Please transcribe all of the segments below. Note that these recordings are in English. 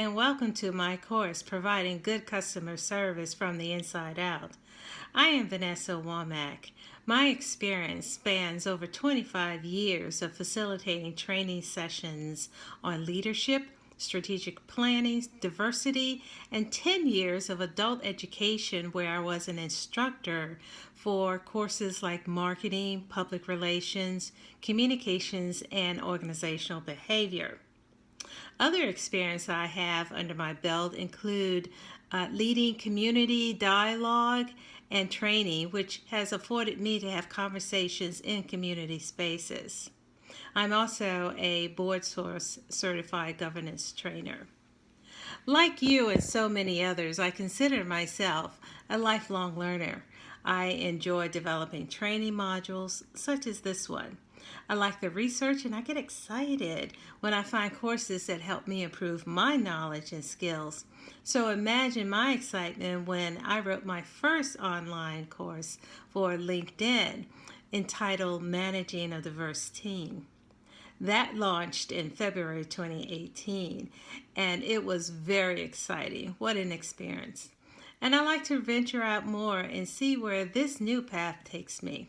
and welcome to my course, Providing Good Customer Service from the Inside Out. I am Vanessa Womack. My experience spans over 25 years of facilitating training sessions on leadership, strategic planning, diversity, and 10 years of adult education where I was an instructor for courses like marketing, public relations, communications, and organizational behavior. Other experience I have under my belt include leading community dialogue and training, which has afforded me to have conversations in community spaces. I'm also a board source certified governance trainer. Like you and so many others, I consider myself a lifelong learner. I enjoy developing training modules such as this one. I like the research and I get excited when I find courses that help me improve my knowledge and skills. So imagine my excitement when I wrote my first online course for LinkedIn entitled Managing a Diverse Team. That launched in February 2018, and it was very exciting. What an experience. And I like to venture out more and see where this new path takes me.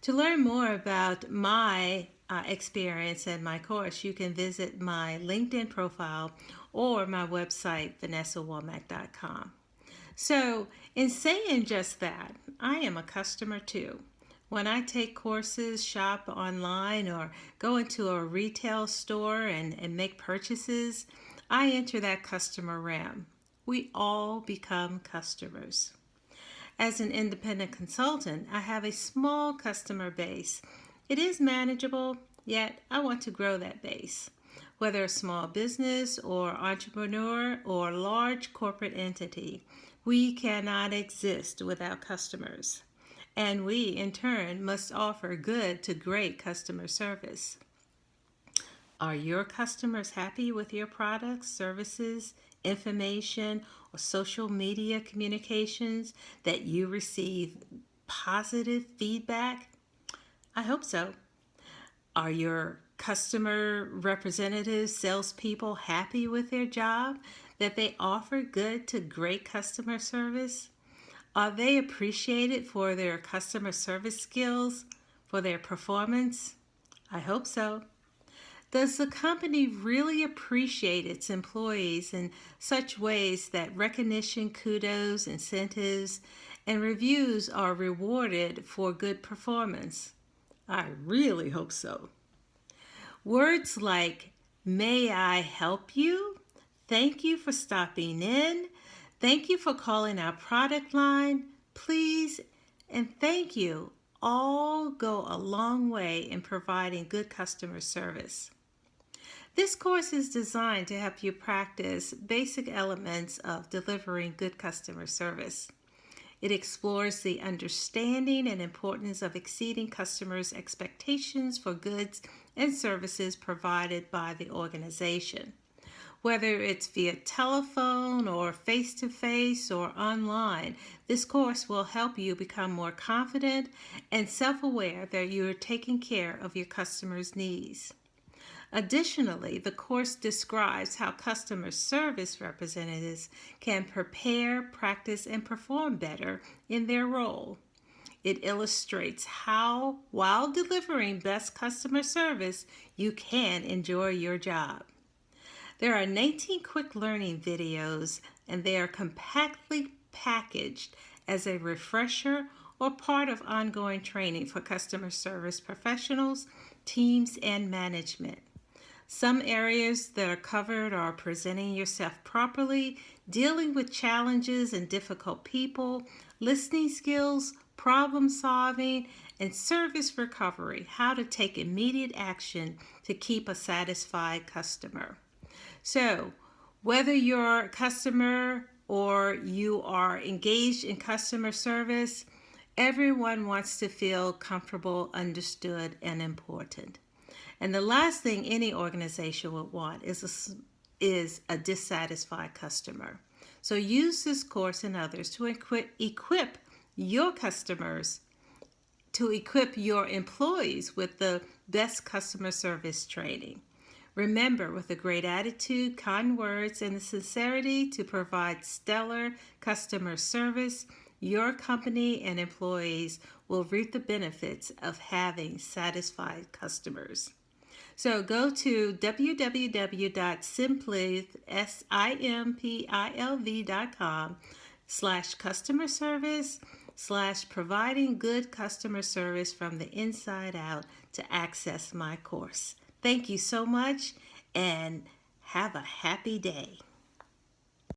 To learn more about my experience and my course, you can visit my LinkedIn profile or my website, vanessawomack.com. So, in saying just that, I am a customer too. When I take courses, shop online, or go into a retail store and make purchases, I enter that customer realm. We all become customers. As an independent consultant, I have a small customer base. It is manageable, yet I want to grow that base. Whether a small business or entrepreneur or large corporate entity, we cannot exist without customers. And we, in turn, must offer good to great customer service. Are your customers happy with your products, services, information, or social media communications that you receive positive feedback? I hope so. Are your customer representatives, salespeople happy with their job, that they offer good to great customer service? Are they appreciated for their customer service skills, for their performance? I hope so. Does the company really appreciate its employees in such ways that recognition, kudos, incentives, and reviews are rewarded for good performance? I really hope so. Words like, "May I help you?" "Thank you for stopping in," "Thank you for calling our product line," "Please," and "Thank you" all go a long way in providing good customer service. This course is designed to help you practice basic elements of delivering good customer service. It explores the understanding and importance of exceeding customers' expectations for goods and services provided by the organization. Whether it's via telephone or face-to-face or online, this course will help you become more confident and self-aware that you are taking care of your customers' needs. Additionally, the course describes how customer service representatives can prepare, practice, and perform better in their role. It illustrates how, while delivering best customer service, you can enjoy your job. There are 19 quick learning videos, and they are compactly packaged as a refresher or part of ongoing training for customer service professionals, teams, and management. Some areas that are covered are presenting yourself properly, dealing with challenges and difficult people, listening skills, problem solving, and service recovery, how to take immediate action to keep a satisfied customer. So, whether you're a customer or you are engaged in customer service, everyone wants to feel comfortable, understood, and important. And the last thing any organization would want is a dissatisfied customer. So use this course and others to equip your customers, to equip your employees with the best customer service training. Remember, with a great attitude, kind words, and the sincerity to provide stellar customer service, your company and employees will reap the benefits of having satisfied customers. So go to www.simpilv.com/customer service/providing good customer service from the inside out to access my course. Thank you so much and have a happy day.